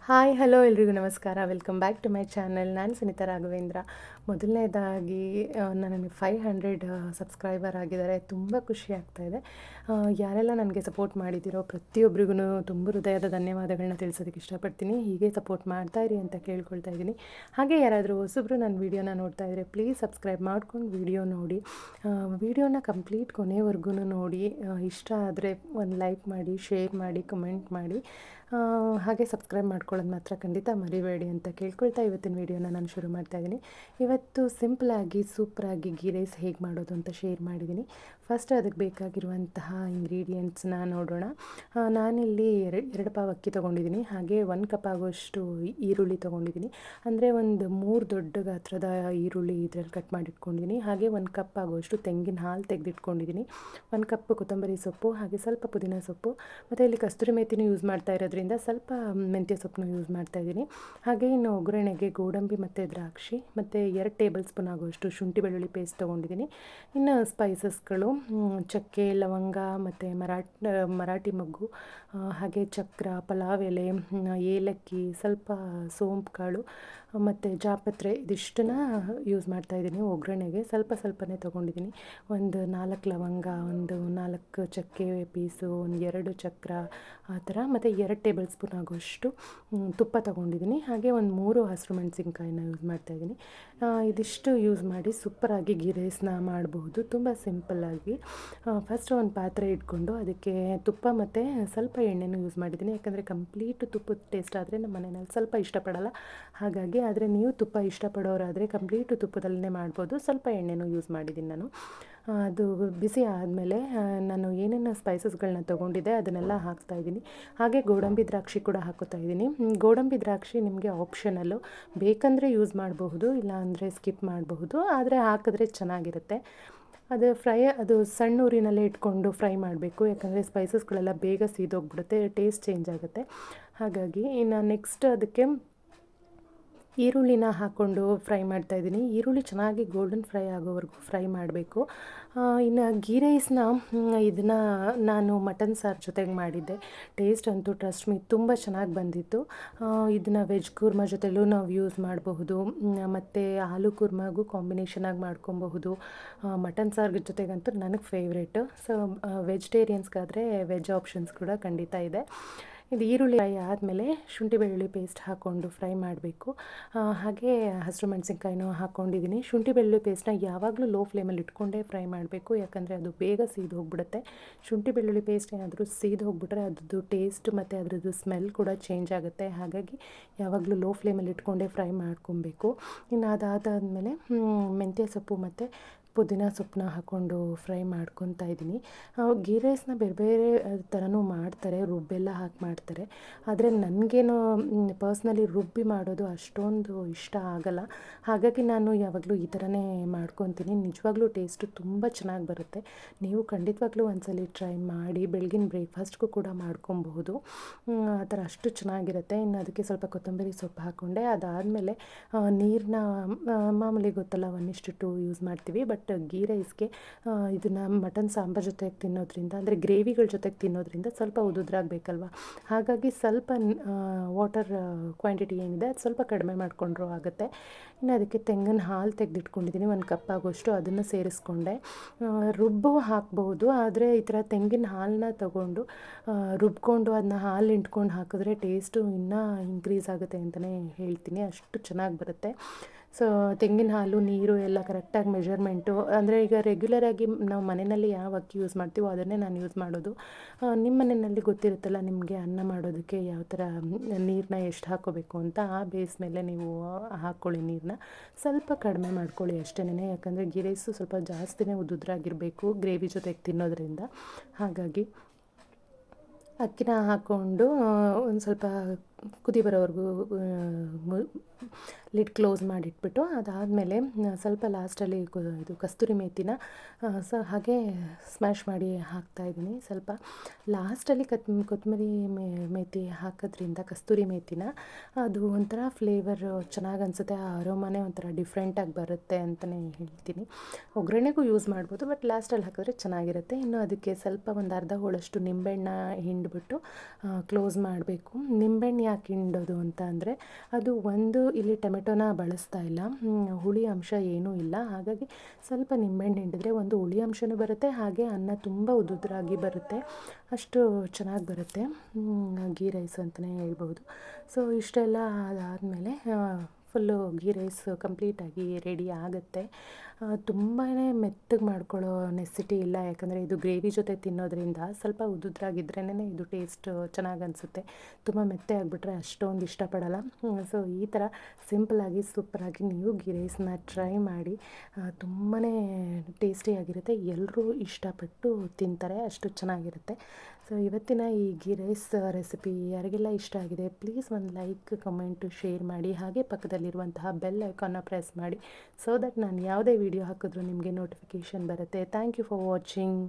Hi hello ಎಲ್ರಿಗೂ ನಮಸ್ಕಾರ. Welcome back to my channel. ನಾನು ಸುನೀತಾ ರಾಘವೇಂದ್ರ. ಮೊದಲನೇದಾಗಿ ನನಗೆ 500 ಸಬ್ಸ್ಕ್ರೈಬರ್ ಆಗಿದ್ದಾರೆ. ತುಂಬ ಖುಷಿ ಆಗ್ತಾಯಿದೆ. ಯಾರೆಲ್ಲ ನನಗೆ ಸಪೋರ್ಟ್ ಮಾಡಿದ್ದೀರೋ ಪ್ರತಿಯೊಬ್ಬರಿಗೂ ತುಂಬ ಹೃದಯದ ಧನ್ಯವಾದಗಳನ್ನ ತಿಳಿಸೋದಕ್ಕೆ ಇಷ್ಟಪಡ್ತೀನಿ. ಹೀಗೆ ಸಪೋರ್ಟ್ ಮಾಡ್ತಾಯಿರಿ ಅಂತ ಕೇಳ್ಕೊಳ್ತಾ ಇದ್ದೀನಿ. ಹಾಗೆ ಯಾರಾದರೂ ಹೊಸಬ್ರು ನನ್ನ ವೀಡಿಯೋನ ನೋಡ್ತಾ ಇದ್ದರೆ ಪ್ಲೀಸ್ ಸಬ್ಸ್ಕ್ರೈಬ್ ಮಾಡ್ಕೊಂಡು ವೀಡಿಯೋ ನೋಡಿ. ವೀಡಿಯೋನ ಕಂಪ್ಲೀಟ್ ಕೊನೆವರೆಗೂ ನೋಡಿ. ಇಷ್ಟ ಆದರೆ ಒಂದು ಲೈಕ್ ಮಾಡಿ, ಶೇರ್ ಮಾಡಿ, ಕಮೆಂಟ್ ಮಾಡಿ. ಹಾಗೆ ಸಬ್ಸ್ಕ್ರೈಬ್ ಮಾಡ್ಕೊಳ್ಳೋದು ಮಾತ್ರ ಖಂಡಿತ ಮರಿಬೇಡಿ ಅಂತ ಕೇಳ್ಕೊಳ್ತಾ ಇವತ್ತಿನ ವೀಡಿಯೋನ ನಾನು ಶುರು ಮಾಡ್ತಾಯಿದ್ದೀನಿ. ಇವತ್ತು ಸಿಂಪಲಾಗಿ ಸೂಪರಾಗಿ ಗೀ ರೈಸ್ ಹೇಗೆ ಮಾಡೋದು ಅಂತ ಶೇರ್ ಮಾಡಿದ್ದೀನಿ. ಫಸ್ಟ್ ಅದಕ್ಕೆ ಬೇಕಾಗಿರುವಂತಹ ಇಂಗ್ರೀಡಿಯೆಂಟ್ಸ್ನ ನೋಡೋಣ. ನಾನಿಲ್ಲಿ ಎರಡು ಪಾವ್ ಅಕ್ಕಿ ತೊಗೊಂಡಿದ್ದೀನಿ. ಹಾಗೆ 1 ಕಪ್ ಆಗುವಷ್ಟು ಈರುಳ್ಳಿ ತೊಗೊಂಡಿದ್ದೀನಿ. ಅಂದರೆ ಒಂದು 3 ದೊಡ್ಡ ಗಾತ್ರದ ಈರುಳ್ಳಿ ಇದರಲ್ಲಿ ಕಟ್ ಮಾಡಿಟ್ಕೊಂಡಿದ್ದೀನಿ. ಹಾಗೆ 1 ಕಪ್ ಆಗುವಷ್ಟು ತೆಂಗಿನ ಹಾಲು ತೆಗೆದಿಟ್ಕೊಂಡಿದ್ದೀನಿ. 1 ಕಪ್ ಕೊತ್ತಂಬರಿ ಸೊಪ್ಪು, ಹಾಗೆ ಸ್ವಲ್ಪ ಪುದೀನ ಸೊಪ್ಪು, ಮತ್ತು ಇಲ್ಲಿ ಕಸ್ತೂರಿ ಮೇಥಿನೂ ಯೂಸ್ ಮಾಡ್ತಾ ಇರೋದ್ರಿಂದ ಸ್ವಲ್ಪ ಮೆಂತ್ಯ ಸೊಪ್ಪನ್ನು ಯೂಸ್ ಮಾಡ್ತಾಯಿದ್ದೀನಿ. ಹಾಗೆ ಇನ್ನು ಒಗ್ಗರಣೆಗೆ ಗೋಡಂಬಿ ಮತ್ತು ದ್ರಾಕ್ಷಿ ಮತ್ತು 2 ಟೇಬಲ್ ಸ್ಪೂನ್ ಆಗುವಷ್ಟು ಶುಂಠಿ ಬೆಳ್ಳುಳ್ಳಿ ಪೇಸ್ಟ್ ತೊಗೊಂಡಿದ್ದೀನಿ. ಇನ್ನು ಸ್ಪೈಸಸ್ಗಳು ಚಕ್ಕೆ, ಲವಂಗ ಮತ್ತು ಮರಾಠಿ ಮೊಗ್ಗು, ಹಾಗೆ ಚಕ್ರ, ಪಲಾವ್ ಎಲೆ, ಏಲಕ್ಕಿ, ಸ್ವಲ್ಪ ಸೋಂಪು ಕಾಳು ಮತ್ತು ಜಾಪತ್ರೆ ಇದಿಷ್ಟನ್ನ ಯೂಸ್ ಮಾಡ್ತಾಯಿದ್ದೀನಿ. ಒಗ್ಗರಣೆಗೆ ಸ್ವಲ್ಪನೇ ತೊಗೊಂಡಿದ್ದೀನಿ. ಒಂದು 4 ಲವಂಗ, ಒಂದು 4 ಚಕ್ಕೆ ಪೀಸು, ಒಂದು 2 ಚಕ್ರ ಆ ಥರ, ಮತ್ತು 2 ಟೇಬಲ್ ಸ್ಪೂನ್ ಆಗುವಷ್ಟು ತುಪ್ಪ ತೊಗೊಂಡಿದ್ದೀನಿ. ಹಾಗೆ ಒಂದು 3 ಹಸಿರು ಮೆಣಸಿನ್ಕಾಯಿನ ಯೂಸ್ ಮಾಡ್ತಾಯಿದ್ದೀನಿ. ಇದಿಷ್ಟು ಯೂಸ್ ಮಾಡಿ ಸೂಪರಾಗಿ ಗೀ ರೈಸ್ನ ಮಾಡಬಹುದು, ತುಂಬ ಸಿಂಪಲ್ಲಾಗಿ. ಫಸ್ಟ್ ಒಂದು ಪಾತ್ರೆ ಇಟ್ಕೊಂಡು ಅದಕ್ಕೆ ತುಪ್ಪ ಮತ್ತು ಸ್ವಲ್ಪ ಎಣ್ಣೆನೂ ಯೂಸ್ ಮಾಡಿದ್ದೀನಿ. ಯಾಕಂದರೆ ಕಂಪ್ಲೀಟ್ ತುಪ್ಪದ ಟೇಸ್ಟ್ ಆದರೆ ನಮ್ಮ ಮನೆಯಲ್ಲಿ ಸ್ವಲ್ಪ ಇಷ್ಟಪಡಲ್ಲ. ಹಾಗಾಗಿ ಆದರೆ ನೀವು ತುಪ್ಪ ಇಷ್ಟಪಡೋರಾದರೆ ಕಂಪ್ಲೀಟು ತುಪ್ಪದಲ್ಲೇ ಮಾಡ್ಬೋದು. ಸ್ವಲ್ಪ ಎಣ್ಣೆನೂ ಯೂಸ್ ಮಾಡಿದ್ದೀನಿ ನಾನು. ಅದು ಬಿಸಿ ಆದಮೇಲೆ ನಾನು ಏನೇನು ಸ್ಪೈಸಸ್ಗಳನ್ನ ತೊಗೊಂಡಿದ್ದೆ ಅದನ್ನೆಲ್ಲ ಹಾಕ್ತಾಯಿದ್ದೀನಿ. ಹಾಗೆ ಗೋಡಂಬಿ ದ್ರಾಕ್ಷಿ ಕೂಡ ಹಾಕೋತಾ ಇದ್ದೀನಿ. ಗೋಡಂಬಿ ದ್ರಾಕ್ಷಿ ನಿಮಗೆ ಆಪ್ಷನಲ್ಲು, ಬೇಕಂದರೆ ಯೂಸ್ ಮಾಡಬಹುದು, ಇಲ್ಲ ಅಂದರೆ ಸ್ಕಿಪ್ ಮಾಡಬಹುದು. ಆದರೆ ಹಾಕಿದ್ರೆ ಚೆನ್ನಾಗಿರುತ್ತೆ. ಅದು ಸಣ್ಣ ಊರಿನಲ್ಲೇ ಇಟ್ಕೊಂಡು ಫ್ರೈ ಮಾಡಬೇಕು. ಯಾಕಂದರೆ ಸ್ಪೈಸಸ್ಗಳೆಲ್ಲ ಬೇಗ ಸೀದೋಗ್ಬಿಡುತ್ತೆ, ಟೇಸ್ಟ್ ಚೇಂಜ್ ಆಗುತ್ತೆ. ಹಾಗಾಗಿ ಇನ್ನು ನೆಕ್ಸ್ಟ್ ಅದಕ್ಕೆ ಈರುಳ್ಳಿನ ಹಾಕ್ಕೊಂಡು ಫ್ರೈ ಮಾಡ್ತಾಯಿದ್ದೀನಿ. ಈರುಳ್ಳಿ ಚೆನ್ನಾಗಿ ಗೋಲ್ಡನ್ ಫ್ರೈ ಆಗೋವರೆಗೂ ಫ್ರೈ ಮಾಡಬೇಕು. ಇನ್ನು ಗೀ ರೈಸ್ನ ಇದನ್ನು ನಾನು ಮಟನ್ ಸಾರು ಜೊತೆಗೆ ಮಾಡಿದ್ದೆ. ಟೇಸ್ಟ್ ಅಂತೂ ಟ್ರಸ್ಟ್ ಮೀ ತುಂಬ ಚೆನ್ನಾಗಿ ಬಂದಿತ್ತು. ಇದನ್ನು ವೆಜ್ ಕುರ್ಮಾ ಜೊತೆಲೂ ನಾವು ಯೂಸ್ ಮಾಡಬಹುದು, ಮತ್ತು ಆಲೂ ಕುರ್ಮಾಗೂ ಕಾಂಬಿನೇಷನಾಗಿ ಮಾಡ್ಕೊಬಹುದು. ಮಟನ್ ಸಾರು ಜೊತೆಗಂತೂ ನನಗೆ ಫೇವ್ರೇಟು. ಸೊ ವೆಜಿಟೇರಿಯನ್ಸ್ಗಾದರೆ ವೆಜ್ ಆಪ್ಷನ್ಸ್ ಕೂಡ ಖಂಡಿತ ಇದೆ. ಇದು ಈರುಳ್ಳಿ ಫ್ರೈ ಆದಮೇಲೆ ಶುಂಠಿ ಬೆಳ್ಳುಳ್ಳಿ ಪೇಸ್ಟ್ ಹಾಕ್ಕೊಂಡು ಫ್ರೈ ಮಾಡಬೇಕು. ಹಾಗೆ ಹಸಿರು ಮೆಣಸಿನ್ಕಾಯಿನೂ ಹಾಕ್ಕೊಂಡಿದ್ದೀನಿ. ಶುಂಠಿ ಬೆಳ್ಳುಳ್ಳಿ ಪೇಸ್ಟ್ನ ಯಾವಾಗಲೂ ಲೋ ಫ್ಲೇಮಲ್ಲಿ ಇಟ್ಕೊಂಡೇ ಫ್ರೈ ಮಾಡಬೇಕು. ಯಾಕಂದರೆ ಅದು ಬೇಗ ಸೀದು ಹೋಗ್ಬಿಡುತ್ತೆ. ಶುಂಠಿ ಬೆಳ್ಳುಳ್ಳಿ ಪೇಸ್ಟ್ ಏನಾದರೂ ಸೀದು ಹೋಗ್ಬಿಟ್ರೆ ಅದ್ರದ್ದು ಟೇಸ್ಟ್ ಮತ್ತು ಅದರದ್ದು ಸ್ಮೆಲ್ ಕೂಡ ಚೇಂಜ್ ಆಗುತ್ತೆ. ಹಾಗಾಗಿ ಯಾವಾಗಲೂ ಲೋ ಫ್ಲೇಮಲ್ಲಿ ಇಟ್ಕೊಂಡೇ ಫ್ರೈ ಮಾಡ್ಕೊಬೇಕು. ಇನ್ನು ಅದಾದಮೇಲೆ ಮೆಂತ್ಯ ಸೊಪ್ಪು ಮತ್ತು ಪುದೀನ ಸೊಪ್ಪನ್ನ ಹಾಕ್ಕೊಂಡು ಫ್ರೈ ಮಾಡ್ಕೊತಾ ಇದ್ದೀನಿ. ಗೀ ರೈಸ್ನ ಬೇರೆ ಬೇರೆ ಥರನೂ ಮಾಡ್ತಾರೆ, ರುಬ್ಬೆಲ್ಲ ಹಾಕಿ ಮಾಡ್ತಾರೆ. ಆದರೆ ನನಗೇನು ಪರ್ಸ್ನಲಿ ರುಬ್ಬಿ ಮಾಡೋದು ಅಷ್ಟೊಂದು ಇಷ್ಟ ಆಗಲ್ಲ. ಹಾಗಾಗಿ ನಾನು ಯಾವಾಗಲೂ ಈ ಥರನೇ ಮಾಡ್ಕೊತೀನಿ. ನಿಜವಾಗ್ಲೂ ಟೇಸ್ಟು ತುಂಬ ಚೆನ್ನಾಗಿ ಬರುತ್ತೆ. ನೀವು ಖಂಡಿತವಾಗ್ಲೂ ಒಂದ್ಸಲ ಟ್ರೈ ಮಾಡಿ. ಬೆಳಗಿನ ಬ್ರೇಕ್ಫಾಸ್ಟ್ಗೂ ಕೂಡ ಮಾಡ್ಕೊಬಹುದು. ಆ ಥರ ಅಷ್ಟು ಚೆನ್ನಾಗಿರುತ್ತೆ. ಇನ್ನು ಅದಕ್ಕೆ ಸ್ವಲ್ಪ ಕೊತ್ತಂಬರಿ ಸೊಪ್ಪು ಹಾಕ್ಕೊಂಡೆ. ಅದಾದಮೇಲೆ ನೀರನ್ನ ಮಾಮೂಲಿ ಗೊತ್ತಲ್ಲ 1:2 ಯೂಸ್ ಮಾಡ್ತೀವಿ. ಬಟ್ ಗೀ ರೈಸ್ಗೆ ಇದನ್ನು ಮಟನ್ ಸಾಂಬಾರು ಜೊತೆಗೆ ತಿನ್ನೋದ್ರಿಂದ, ಅಂದರೆ ಗ್ರೇವಿಗಳ ಜೊತೆಗೆ ತಿನ್ನೋದ್ರಿಂದ ಸ್ವಲ್ಪ ಉದುದ್ರಾಗಬೇಕಲ್ವ. ಹಾಗಾಗಿ ಸ್ವಲ್ಪ ವಾಟರ್ ಕ್ವಾಂಟಿಟಿ ಏನಿದೆ ಅದು ಸ್ವಲ್ಪ ಕಡಿಮೆ ಮಾಡಿಕೊಂಡ್ರೂ ಆಗುತ್ತೆ. ಇನ್ನು ಅದಕ್ಕೆ ತೆಂಗಿನ ಹಾಲು ತೆಗೆದಿಟ್ಕೊಂಡಿದ್ದೀನಿ, 1 ಕಪ್ ಆಗೋಷ್ಟು ಅದನ್ನು ಸೇರಿಸ್ಕೊಂಡೆ. ರುಬ್ಬು ಹಾಕ್ಬೋದು, ಆದರೆ ಈ ಥರ ತೆಂಗಿನ ಹಾಲನ್ನ ತಗೊಂಡು ರುಬ್ಕೊಂಡು ಅದನ್ನ ಹಾಲು ಹಿಂಡ್ಕೊಂಡು ಹಾಕಿದ್ರೆ ಟೇಸ್ಟು ಇನ್ನೂ ಇನ್ಕ್ರೀಸ್ ಆಗುತ್ತೆ ಅಂತಲೇ ಹೇಳ್ತೀನಿ. ಅಷ್ಟು ಚೆನ್ನಾಗಿ ಬರುತ್ತೆ. ಸೊ ತೆಂಗಿನ ಹಾಲು, ನೀರು ಎಲ್ಲ ಕರೆಕ್ಟಾಗಿ ಮೆಜರ್ಮೆಂಟು, ಅಂದರೆ ಈಗ ರೆಗ್ಯುಲರಾಗಿ ನಾವು ಮನೆಯಲ್ಲಿ ಯಾವ ಅಕ್ಕಿ ಯೂಸ್ ಮಾಡ್ತೀವೋ ಅದನ್ನೇ ನಾನು ಯೂಸ್ ಮಾಡೋದು. ನಿಮ್ಮ ಮನೆಯಲ್ಲಿ ಗೊತ್ತಿರುತ್ತಲ್ಲ ನಿಮಗೆ ಅನ್ನ ಮಾಡೋದಕ್ಕೆ ಯಾವ ಥರ ನೀರನ್ನ ಎಷ್ಟು ಹಾಕ್ಕೋಬೇಕು ಅಂತ, ಆ ಬೇಸ್ ಮೇಲೆ ನೀವು ಹಾಕ್ಕೊಳ್ಳಿ. ನೀರನ್ನ ಸ್ವಲ್ಪ ಕಡಿಮೆ ಮಾಡ್ಕೊಳ್ಳಿ ಅಷ್ಟೇನೆ. ಯಾಕಂದರೆ ಗೀ ರೈಸು ಸ್ವಲ್ಪ ಜಾಸ್ತಿನೇ ಉದುದ್ರಾಗಿರಬೇಕು ಗ್ರೇವಿ ಜೊತೆಗೆ ತಿನ್ನೋದ್ರಿಂದ. ಹಾಗಾಗಿ ಅಕ್ಕಿನ ಹಾಕ್ಕೊಂಡು ಒಂದು ಸ್ವಲ್ಪ ಕುದಿ ಬರೋವರೆಗೂ ಲಿಡ್ ಕ್ಲೋಸ್ ಮಾಡಿಟ್ಬಿಟ್ಟು, ಅದಾದಮೇಲೆ ಸ್ವಲ್ಪ ಲಾಸ್ಟಲ್ಲಿ ಇದು ಕಸ್ತೂರಿ ಮೇಥಿನ ಹಾಗೆ ಸ್ಮ್ಯಾಶ್ ಮಾಡಿ ಹಾಕ್ತಾಯಿದ್ದೀನಿ. ಸ್ವಲ್ಪ ಲಾಸ್ಟಲ್ಲಿ ಕೊತ್ತಂಬರಿ ಮೇಥಿ ಹಾಕೋದ್ರಿಂದ, ಕಸ್ತೂರಿ ಮೇಥಿನ, ಅದು ಒಂಥರ ಫ್ಲೇವರ್ ಚೆನ್ನಾಗಿ ಅನಿಸುತ್ತೆ. ಆ ಅರೋಮಾನೇ ಒಂಥರ ಡಿಫ್ರೆಂಟಾಗಿ ಬರುತ್ತೆ ಅಂತಲೇ ಹೇಳ್ತೀನಿ. ಒಗ್ಗರಣೆಗೂ ಯೂಸ್ ಮಾಡ್ಬೋದು, ಬಟ್ ಲಾಸ್ಟಲ್ಲಿ ಹಾಕಿದ್ರೆ ಚೆನ್ನಾಗಿರುತ್ತೆ. ಇನ್ನು ಅದಕ್ಕೆ ಸ್ವಲ್ಪ ಒಂದು ಅರ್ಧ ಹೋಳಷ್ಟು ನಿಂಬೆಹಣ್ಣ ಹಿಂಡ್ಬಿಟ್ಟು ಕ್ಲೋಸ್ ಮಾಡಬೇಕು. ನಿಂಬೆಹಣ್ಣು ಯಾಕೆ ಹಿಂಡೋದು ಅಂತ ಅಂದರೆ, ಅದು ಒಂದು ಇಲ್ಲಿ ಟೊಮೆಟೊನ ಬಳಸ್ತಾ ಇಲ್ಲ, ಹುಳಿ ಅಂಶ ಏನೂ ಇಲ್ಲ. ಹಾಗಾಗಿ ಸ್ವಲ್ಪ ನಿಂಬೆಹಣ್ಣು ಹಿಂಡಿದ್ರೆ ಒಂದು ಹುಳಿ ಅಂಶನೂ ಬರುತ್ತೆ, ಹಾಗೆ ಅನ್ನ ತುಂಬ ಉದುದ್ರಾಗಿ ಬರುತ್ತೆ, ಅಷ್ಟು ಚೆನ್ನಾಗಿ ಬರುತ್ತೆ ಗೀ ರೈಸ್ ಅಂತಲೇ ಹೇಳ್ಬೋದು. ಸೊ ಇಷ್ಟೆಲ್ಲ ಅದಾದಮೇಲೆ ಫುಲ್ಲು ಗೀ ರೈಸ್ ಕಂಪ್ಲೀಟಾಗಿ ರೆಡಿ ಆಗುತ್ತೆ. ತುಂಬಾ ಮೆತ್ತಗೆ ಮಾಡ್ಕೊಳ್ಳೋ ನೆಸಿಟಿ ಇಲ್ಲ, ಯಾಕಂದರೆ ಇದು ಗ್ರೇವಿ ಜೊತೆ ತಿನ್ನೋದ್ರಿಂದ ಸ್ವಲ್ಪ ಉದುದ್ರಾಗಿದ್ರೇ ಇದು ಟೇಸ್ಟ್ ಚೆನ್ನಾಗಿ ಅನಿಸುತ್ತೆ. ತುಂಬ ಮೆತ್ತೆ ಆಗಿಬಿಟ್ರೆ ಅಷ್ಟೊಂದು ಇಷ್ಟಪಡಲ್ಲ. ಸೊ ಈ ಥರ ಸಿಂಪಲ್ಲಾಗಿ ಸೂಪರಾಗಿ ನೀವು ಗೀ ರೈಸ್ನ ಟ್ರೈ ಮಾಡಿ, ತುಂಬಾ ಟೇಸ್ಟಿಯಾಗಿರುತ್ತೆ, ಎಲ್ಲರೂ ಇಷ್ಟಪಟ್ಟು ತಿಂತಾರೆ, ಅಷ್ಟು ಚೆನ್ನಾಗಿರುತ್ತೆ. ಸೊ ಇವತ್ತಿನ ಈ ಗೀ ರೈಸ್ ರೆಸಿಪಿ ಯಾರಿಗೆಲ್ಲ ಇಷ್ಟ ಆಗಿದೆ ಪ್ಲೀಸ್ ಒಂದು ಲೈಕ್, ಕಮೆಂಟು, ಶೇರ್ ಮಾಡಿ. ಹಾಗೆ ಪಕ್ಕದಲ್ಲಿರುವಂತಹ ಬೆಲ್ ಐಕಾನ್ನ ಪ್ರೆಸ್ ಮಾಡಿ, ಸೊ ದಟ್ ನಾನು ಯಾವುದೇ ವಿಡಿಯೋ ಹಾಕಿದ್ರೂ ನಿಮಗೆ ನೋಟಿಫಿಕೇಷನ್ ಬರುತ್ತೆ. Thank you for watching.